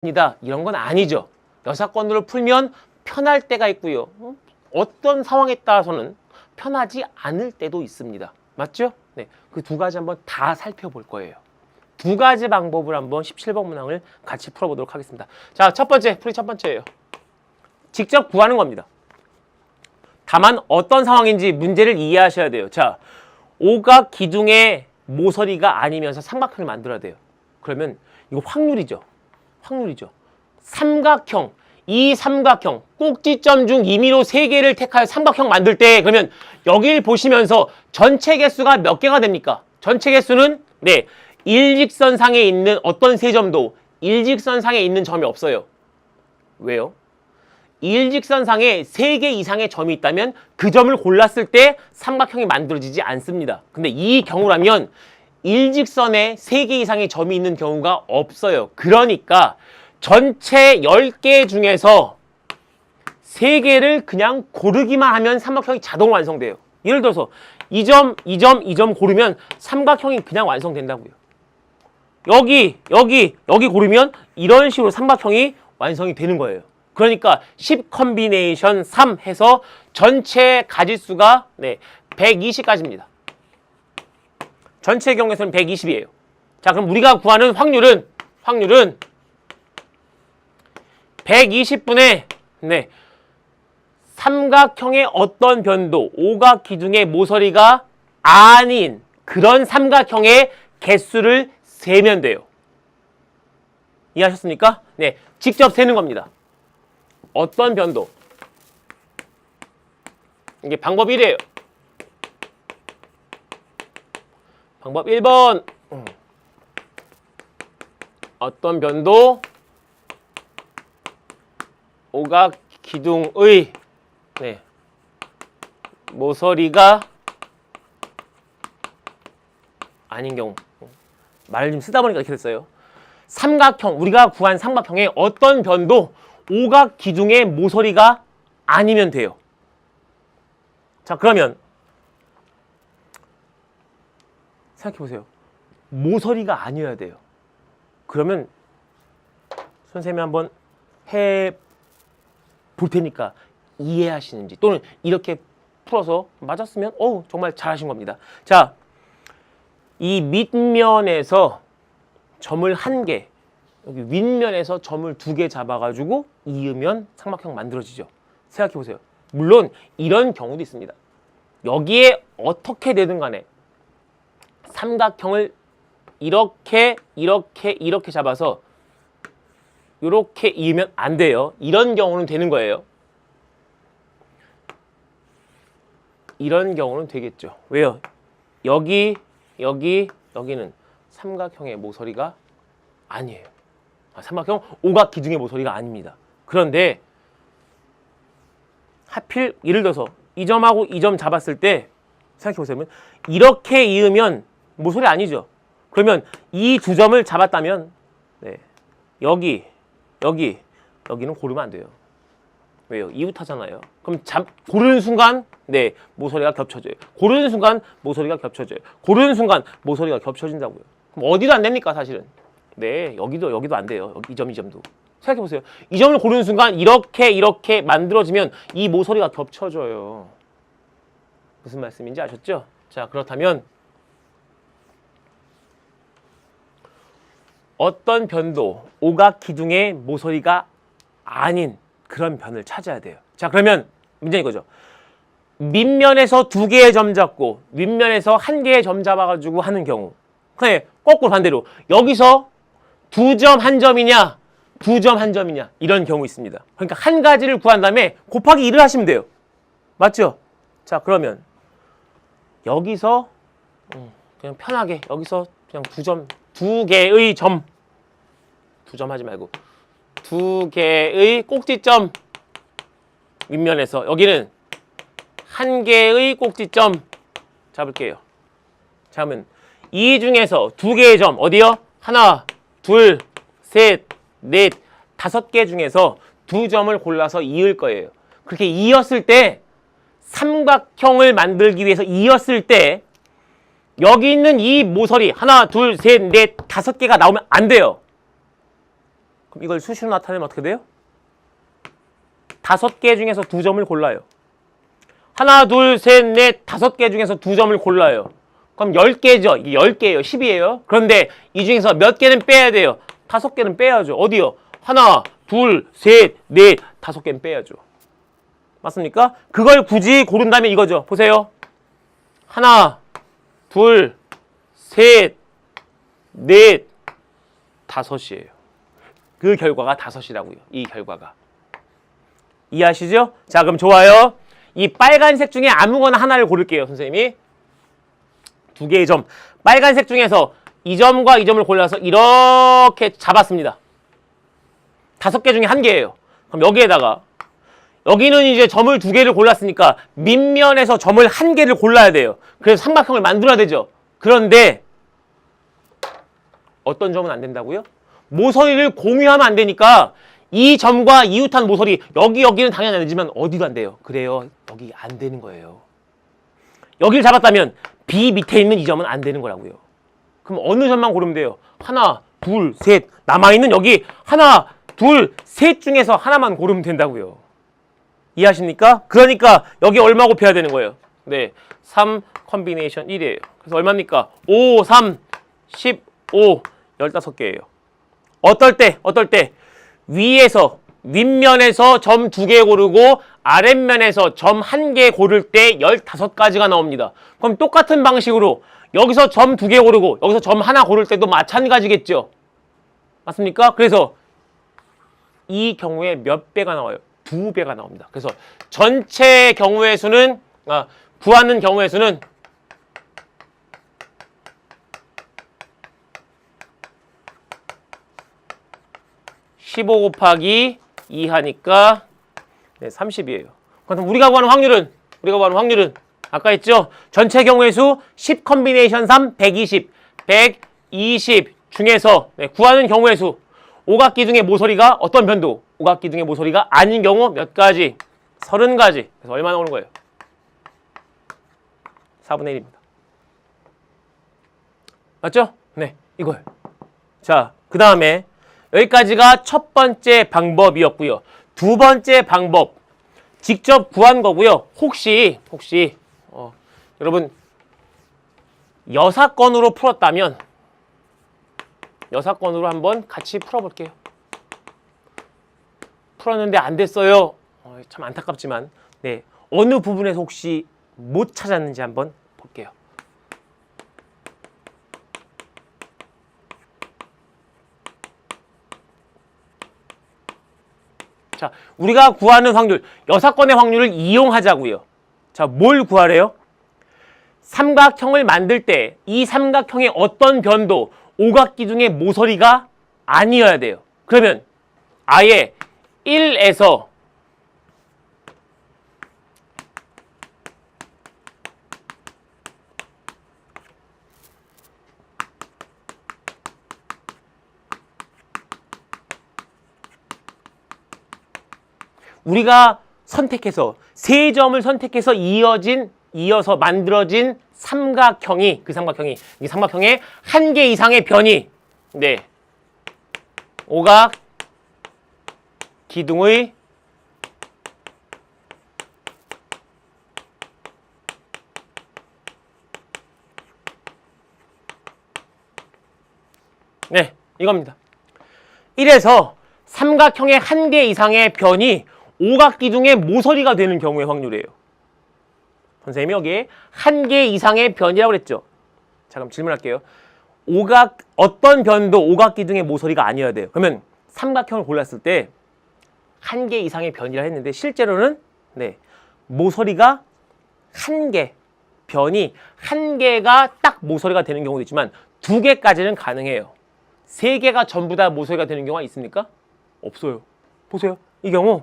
이런 건 아니죠. 여사건으로 풀면 편할 때가 있고요. 어떤 상황에 따라서는 편하지 않을 때도 있습니다. 맞죠? 네, 그 두 가지 한번 다 살펴볼 거예요. 두 가지 방법을 한번 17번 문항을 같이 풀어보도록 하겠습니다. 자, 첫 번째예요. 직접 구하는 겁니다. 다만 어떤 상황인지 문제를 이해하셔야 돼요. 자, 오각 기둥의 모서리가 아니면서 삼각형을 만들어야 돼요. 그러면 이거 확률이죠. 삼각형, 이 삼각형, 꼭지점 중 임의로 3개를 택하여 삼각형 만들 때 그러면 여기를 보시면서 전체 개수가 몇 개가 됩니까? 전체 개수는 네, 일직선상에 있는 어떤 세 점도 일직선상에 있는 점이 없어요. 왜요? 일직선상에 3개 이상의 점이 있다면 그 점을 골랐을 때 삼각형이 만들어지지 않습니다. 근데 이 경우라면 일직선에 3개 이상의 점이 있는 경우가 없어요. 그러니까 전체 10개 중에서 3개를 그냥 고르기만 하면 삼각형이 자동으로 완성돼요. 예를 들어서 이 점 고르면 삼각형이 그냥 완성된다고요. 여기 고르면 이런 식으로 삼각형이 완성이 되는 거예요. 그러니까 10 컨비네이션 3 해서 전체 가지수가 120까지입니다. 전체 경우에서는 120이에요. 자, 그럼 우리가 구하는 확률은 120분의 삼각형의 어떤 변도, 오각 기둥의 모서리가 아닌 그런 삼각형의 개수를 세면 돼요. 이해하셨습니까? 네, 직접 세는 겁니다. 어떤 변도. 이게 방법 1이에요. 방법 1번. 어떤 변도 오각 기둥의 모서리가 아닌 경우. 말을 좀 쓰다 보니까 이렇게 됐어요. 삼각형, 우리가 구한 삼각형의 어떤 변도 오각 기둥의 모서리가 아니면 돼요. 자, 그러면 생각해보세요. 모서리가 아니어야 돼요. 그러면 선생님이 한번 해 볼 테니까 이해하시는지 또는 이렇게 풀어서 맞았으면 정말 잘하신 겁니다. 자, 이 밑면에서 점을 1개, 여기 윗면에서 점을 2개 잡아가지고 이으면 삼각형 만들어지죠. 생각해보세요. 물론 이런 경우도 있습니다. 여기에 어떻게 되든 간에 삼각형을 이렇게 잡아서 이렇게 이으면 안 돼요. 이런 경우는 되는 거예요. 이런 경우는 되겠죠. 왜요? 여기는 삼각형의 모서리가 아니에요. 삼각형 오각 기둥의 모서리가 아닙니다. 그런데 하필 예를 들어서 이 점하고 이 점 잡았을 때 생각해보세요. 이렇게 이으면 모서리 아니죠. 그러면 이 두 점을 잡았다면 여기는 고르면 안 돼요. 왜요? 이웃하잖아요. 그럼 고르는 순간 모서리가 겹쳐져요. 고르는 순간 모서리가 겹쳐져요. 고르는 순간 모서리가 겹쳐진다고요. 그럼 어디도 안 됩니까, 사실은? 네, 여기도 안 돼요. 이 점도. 생각해보세요. 이 점을 고르는 순간 이렇게 만들어지면 이 모서리가 겹쳐져요. 무슨 말씀인지 아셨죠? 자, 그렇다면 어떤 변도, 오각 기둥의 모서리가 아닌 그런 변을 찾아야 돼요. 자, 그러면 문제는 이거죠. 밑면에서 2개의 점 잡고 윗면에서 1개의 점 잡아가지고 하는 경우. 그래, 거꾸로 반대로 여기서 2점 1점이냐 2점 1점이냐 이런 경우 있습니다. 그러니까 한 가지를 구한 다음에 곱하기 2를 하시면 돼요. 맞죠? 자, 그러면 여기서 그냥 편하게 여기서 그냥 2개의 점 2점 하지 말고 2개의 꼭지점 윗면에서 여기는 1개의 꼭지점 잡을게요. 잡으면 이 중에서 2개의 점 어디요? 하나, 둘, 셋, 넷, 5개 중에서 2점을 골라서 이을 거예요. 그렇게 이었을 때 삼각형을 만들기 위해서 이었을 때 여기 있는 이 모서리 하나, 둘, 셋, 넷, 5개가 나오면 안 돼요. 그럼 이걸 수시로 나타내면 어떻게 돼요? 5개 중에서 2점을 골라요. 하나, 둘, 셋, 넷, 5개 중에서 2점을 골라요. 그럼 10개죠. 이게 10개예요. 10이에요. 그런데 이 중에서 몇 개는 빼야 돼요? 5개는 빼야죠. 어디요? 하나, 둘, 셋, 넷, 5개는 빼야죠. 맞습니까? 그걸 굳이 고른다면 이거죠. 보세요. 하나, 둘, 셋, 넷, 5이에요. 그 결과가 5이라고요. 이 결과가. 이해하시죠? 자, 그럼 좋아요. 이 빨간색 중에 아무거나 하나를 고를게요, 선생님이. 2개의 점. 빨간색 중에서 이 점과 이 점을 골라서 이렇게 잡았습니다. 5개 중에 1개예요. 그럼 여기에다가 여기는 이제 점을 2개를 골랐으니까 밑면에서 점을 1개를 골라야 돼요. 그래서 삼각형을 만들어야 되죠. 그런데 어떤 점은 안 된다고요? 모서리를 공유하면 안 되니까 이 점과 이웃한 모서리 여기는 당연히 안 되지만 어디도 안 돼요. 그래요. 여기 안 되는 거예요. 여기를 잡았다면 B 밑에 있는 이 점은 안 되는 거라고요. 그럼 어느 점만 고르면 돼요? 하나, 둘, 셋. 남아있는 여기 하나, 둘, 셋 중에서 하나만 고르면 된다고요. 이해하십니까? 그러니까 여기 얼마 곱해야 되는 거예요? 네, 3 컨비네이션 1이에요. 그래서 얼마입니까? 5, 3, 15, 15개예요. 어떨 때? 윗면에서 점 2개 고르고 아랫면에서 점 1개 고를 때 15가지가 나옵니다. 그럼 똑같은 방식으로 여기서 점 2개 고르고 여기서 점 하나 고를 때도 마찬가지겠죠. 맞습니까? 그래서 이 경우에 몇 배가 나와요? 2배가 나옵니다. 그래서 전체 경우의 수는 구하는 경우의 수는 15 곱하기 2 하니까 30이에요. 그럼 우리가 구하는 확률은 아까 했죠? 전체 경우의 수 10 컨비네이션 3 120 중에서 구하는 경우의 수 오각기 중에 모서리가 어떤 변도? 오각기 중에 모서리가 아닌 경우 몇 가지? 30가지. 그래서 얼마 나오는 거예요? 4분의 1입니다. 맞죠? 네, 이거예요. 자, 그 다음에 여기까지가 첫 번째 방법이었고요. 두 번째 방법 직접 구한 거고요. 혹시 여러분 여사건으로 풀었다면 여사건으로 한번 같이 풀어볼게요. 풀었는데 안 됐어요. 참 안타깝지만 네, 어느 부분에서 혹시 못 찾았는지 한번 볼게요. 자, 우리가 구하는 확률, 여사건의 확률을 이용하자고요. 자, 뭘 구하래요? 삼각형을 만들 때 이 삼각형의 어떤 변도, 오각기 중에 모서리가 아니어야 돼요. 그러면 아예 1에서 우리가 선택해서 세 점을 선택해서 이어서 만들어진 삼각형이 이 삼각형의 한 개 이상의 변이 오각 기둥의 이겁니다. 1에서 삼각형의 한 개 이상의 변이 오각기 중에 모서리가 되는 경우의 확률이에요. 선생님이 여기에 한 개 이상의 변이라고 그랬죠. 자, 그럼 질문할게요. 어떤 변도 오각기 중에 모서리가 아니어야 돼요. 그러면 삼각형을 골랐을 때 한 개 이상의 변이라 했는데 실제로는 모서리가 한 개, 변이 한 개가 딱 모서리가 되는 경우도 있지만 2개까지는 가능해요. 3개가 전부 다 모서리가 되는 경우가 있습니까? 없어요. 보세요. 이 경우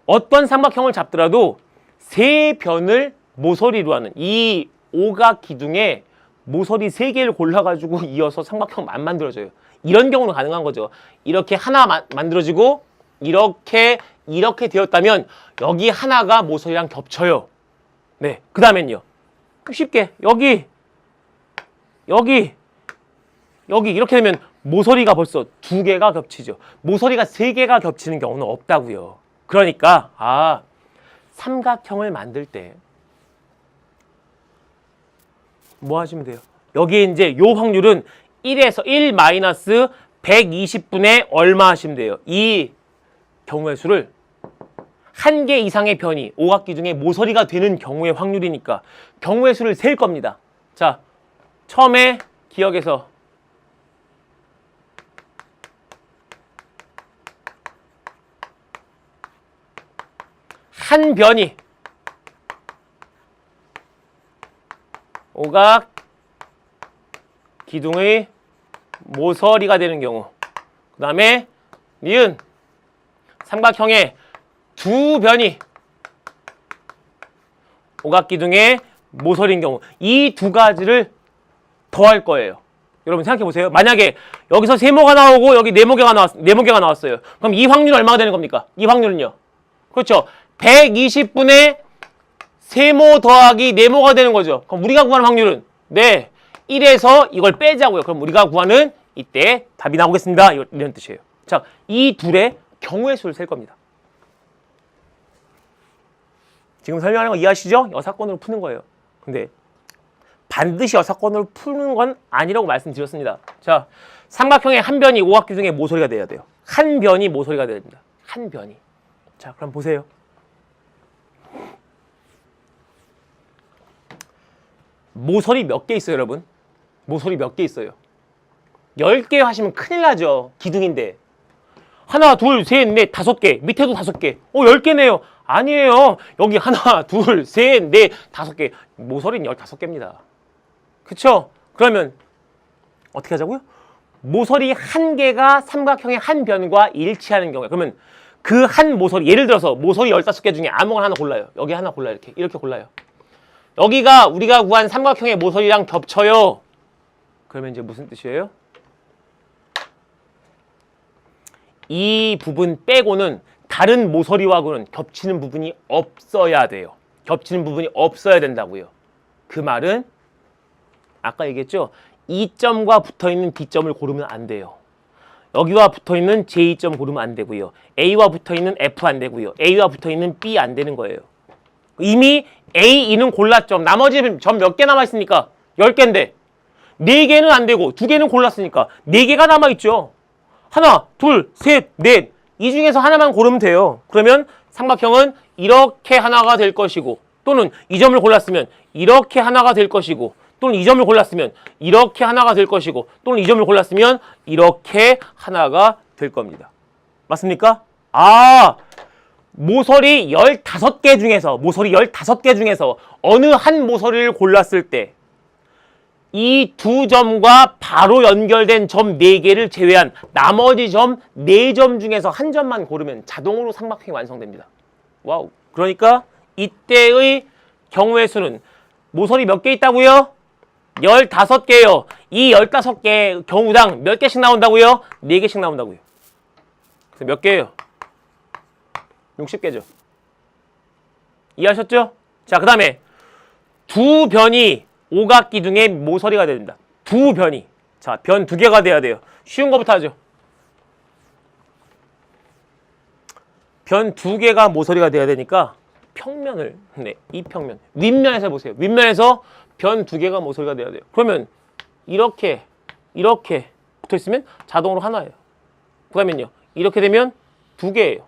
어떤 삼각형을 잡더라도 3변을 모서리로 하는 이 오각 기둥에 모서리 3개를 골라가지고 이어서 삼각형 안 만들어져요. 이런 경우는 가능한 거죠. 이렇게 하나 만들어지고 이렇게 되었다면 여기 하나가 모서리랑 겹쳐요. 그 다음엔요. 쉽게 여기 여기 이렇게 되면 모서리가 벌써 2개가 겹치죠. 모서리가 3개가 겹치는 경우는 없다고요. 그러니까 삼각형을 만들 때 뭐 하시면 돼요? 여기에 이제 요 확률은 1에서 1 마이너스 120분의 얼마 하시면 돼요. 이 경우의 수를 한 개 이상의 변이 오각기 중에 모서리가 되는 경우의 확률이니까 경우의 수를 셀 겁니다. 자, 처음에 기억에서 한 변이 오각 기둥의 모서리가 되는 경우, 그 다음에 니은 삼각형의 2변이 오각 기둥의 모서리인 경우, 이 2가지를 더할 거예요. 여러분 생각해 보세요. 만약에 여기서 세모가 나오고 여기 네모개가 나왔어요. 그럼 이 확률은 얼마가 되는 겁니까? 이 확률은요. 그렇죠. 120분의 세모 더하기 네모가 되는 거죠. 그럼 우리가 구하는 확률은 1에서 이걸 빼자고요. 그럼 우리가 구하는 이때 답이 나오겠습니다. 이런 뜻이에요. 자, 이 둘의 경우의 수를 셀 겁니다. 지금 설명하는 거 이해하시죠? 여사건으로 푸는 거예요. 근데 반드시 여사건으로 푸는 건 아니라고 말씀드렸습니다. 자, 삼각형의 한 변이 오각 기둥의 모서리가 돼야 돼요. 한 변이 모서리가 돼야 됩니다. 한 변이. 자, 그럼 보세요. 모서리 몇 개 있어요, 여러분? 모서리 몇 개 있어요? 10개 하시면 큰일 나죠. 기둥인데. 하나, 둘, 셋, 넷, 5개. 밑에도 5개. 10개네요. 아니에요. 여기 하나, 둘, 셋, 넷, 5개. 모서리는 15개입니다. 그쵸? 그러면 어떻게 하자고요? 모서리 한 개가 삼각형의 한 변과 일치하는 경우에, 그러면 그 한 모서리, 예를 들어서 모서리 15개 중에 아무거나 하나 골라요. 여기 하나 골라요. 이렇게 골라요. 여기가 우리가 구한 삼각형의 모서리랑 겹쳐요. 그러면 이제 무슨 뜻이에요? 이 부분 빼고는 다른 모서리와는 겹치는 부분이 없어야 돼요. 겹치는 부분이 없어야 된다고요. 그 말은 아까 얘기했죠? E점과 붙어있는 B점을 고르면 안 돼요. 여기와 붙어있는 J점 고르면 안 되고요. A와 붙어있는 F 안 되고요. A와 붙어있는 B 안 되는 거예요. 이미 A, E는 골랐죠. 나머지 점 몇 개 남아있습니까? 10개인데 4개는 안 되고 2개는 골랐으니까 4개가 남아있죠. 하나, 둘, 셋, 넷. 이 중에서 하나만 고르면 돼요. 그러면 삼각형은 이렇게 하나가 될 것이고, 또는 이 점을 골랐으면 이렇게 하나가 될 것이고, 또는 이 점을 골랐으면 이렇게 하나가 될 것이고, 또는 이 점을 골랐으면 이렇게 하나가 될 겁니다. 맞습니까? 모서리 15개 중에서 어느 한 모서리를 골랐을 때 이 2점과 바로 연결된 점 4개를 제외한 나머지 점 4점 중에서 한 점만 고르면 자동으로 삼각형이 완성됩니다. 와우. 그러니까 이때의 경우의 수는 모서리 몇 개 있다고요? 15개요. 이 15개 경우당 몇 개씩 나온다고요? 4개씩 나온다고요. 그래서 몇 개예요? 60개죠. 이해하셨죠? 자, 그 다음에 2변이 오각 기둥의 모서리가 됩니다. 2변이. 자, 변 2개가 돼야 돼요. 쉬운 거부터 하죠. 변 2개가 모서리가 돼야 되니까 평면을, 이 평면. 윗면에서 보세요. 윗면에서 변 2개가 모서리가 돼야 돼요. 그러면 이렇게 붙어 있으면 자동으로 하나예요. 그 다음에요. 이렇게 되면 2개예요.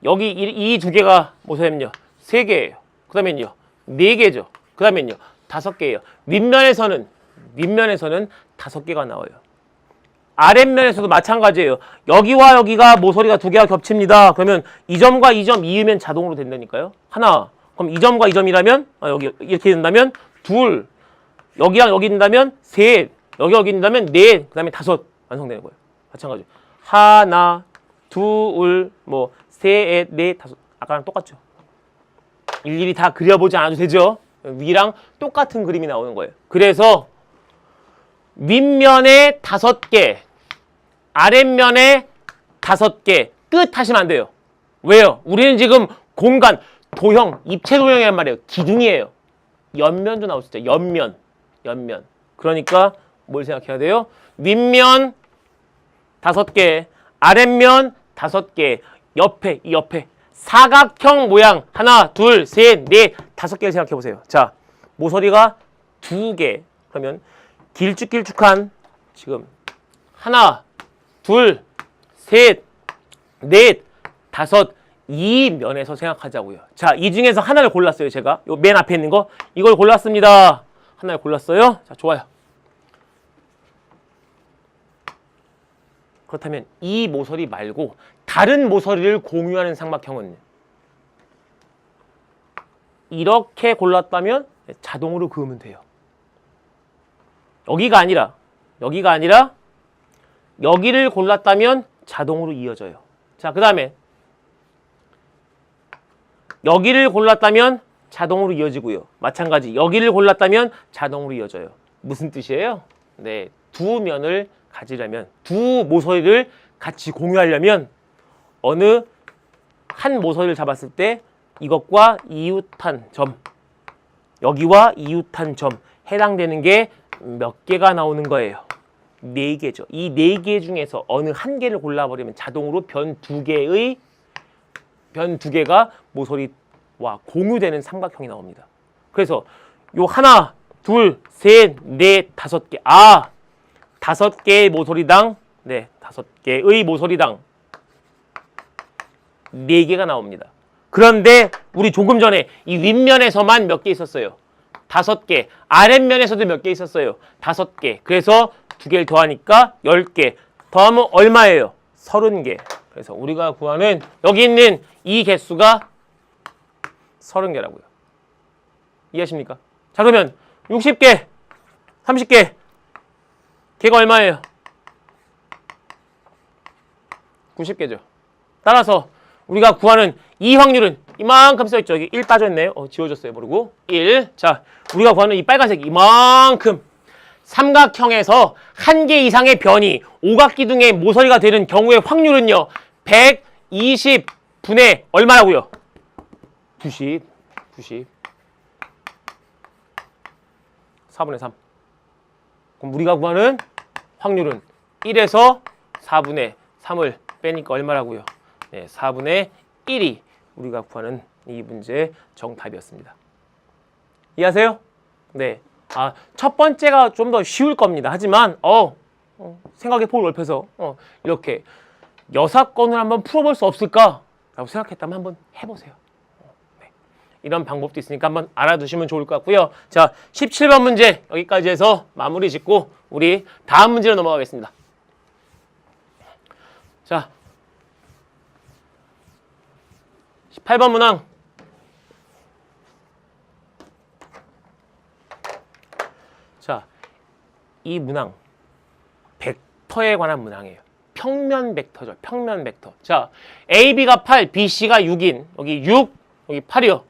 여기 이 2개가 모서리면요. 3개예요. 그 다음에요. 4개죠. 그 다음에요. 5개예요. 윗면에서는 5개가 나와요. 아랫면에서도 마찬가지예요. 여기와 여기가 모서리가 2개가 겹칩니다. 그러면 이 점과 이 점 이으면 자동으로 된다니까요. 하나. 그럼 이 점과 이 점이라면 여기 이렇게 된다면 2. 여기랑 여기 된다면 3. 여기 된다면 4. 그 다음에 5 완성되는 거예요. 마찬가지. 하나, 둘, 셋, 넷, 5. 아까랑 똑같죠. 일일이 다 그려보지 않아도 되죠. 위랑 똑같은 그림이 나오는 거예요. 그래서 윗면에 5개, 아랫면에 5개, 끝 하시면 안 돼요. 왜요? 우리는 지금 공간, 도형, 입체 도형이란 말이에요. 기둥이에요. 옆면도 나올 수 있죠. 옆면. 그러니까 뭘 생각해야 돼요? 윗면 5개, 아랫면 5개, 옆에, 이 옆에 사각형 모양 하나, 둘, 셋, 넷, 5개를 생각해 보세요. 자, 모서리가 2개. 그러면 길쭉길쭉한 지금 하나, 둘, 셋, 넷, 5, 이 면에서 생각하자고요. 자, 이 중에서 하나를 골랐어요. 제가 요 맨 앞에 있는 거 이걸 골랐습니다. 하나를 골랐어요. 자, 좋아요. 그렇다면 이 모서리 말고 다른 모서리를 공유하는 삼각형은 이렇게 골랐다면 자동으로 그으면 돼요. 여기가 아니라 여기를 골랐다면 자동으로 이어져요. 자, 그 다음에 여기를 골랐다면 자동으로 이어지고요. 마찬가지 여기를 골랐다면 자동으로 이어져요. 무슨 뜻이에요? 네, 두 면을 가지려면 두 모서리를 같이 공유하려면 어느 한 모서리를 잡았을 때 이것과 이웃한 점, 여기와 이웃한 점 해당되는 게 몇 개가 나오는 거예요? 4개죠. 이 4개 중에서 어느 한 개를 골라버리면 자동으로 변 2개가 모서리와 공유되는 삼각형이 나옵니다. 그래서 요 하나, 둘, 셋, 넷, 5개. 5개의 모서리당, 네, 5개의 모서리당 4개가 나옵니다. 그런데 우리 조금 전에 이 윗면에서만 몇 개 있었어요? 5개. 아랫면에서도 몇 개 있었어요? 5개. 그래서 2개를 더하니까 10개. 더하면 얼마예요? 30개. 그래서 우리가 구하는 여기 있는 이 개수가 30개라고요. 이해하십니까? 자, 그러면 60개, 30개. 걔가 얼마예요? 90개죠. 따라서 우리가 구하는 이 확률은 이만큼 써있죠. 여기 1 빠져있네요. 지워졌어요. 모르고. 1. 자, 우리가 구하는 이 빨간색 이만큼 삼각형에서 한 개 이상의 변이 오각기둥의 모서리가 되는 경우의 확률은요. 120분의 얼마라고요? 90. 4분의 3. 그럼 우리가 구하는 확률은 1에서 4분의 3을 빼니까 얼마라고요? 네, 4분의 1이 우리가 구하는 이 문제의 정답이었습니다. 이해하세요? 네. 첫 번째가 좀 더 쉬울 겁니다. 하지만 생각의 폭을 넓혀서 이렇게 여사건을 한번 풀어볼 수 없을까라고 생각했다면 한번 해보세요. 네. 이런 방법도 있으니까 한번 알아두시면 좋을 것 같고요. 자, 17번 문제 여기까지 해서 마무리 짓고 우리 다음 문제로 넘어가겠습니다. 자, 18번 문항. 자, 이 문항 벡터에 관한 문항이에요. 평면 벡터죠. 평면 벡터. 자, AB가 8, BC가 6인 여기 6, 여기 8이요.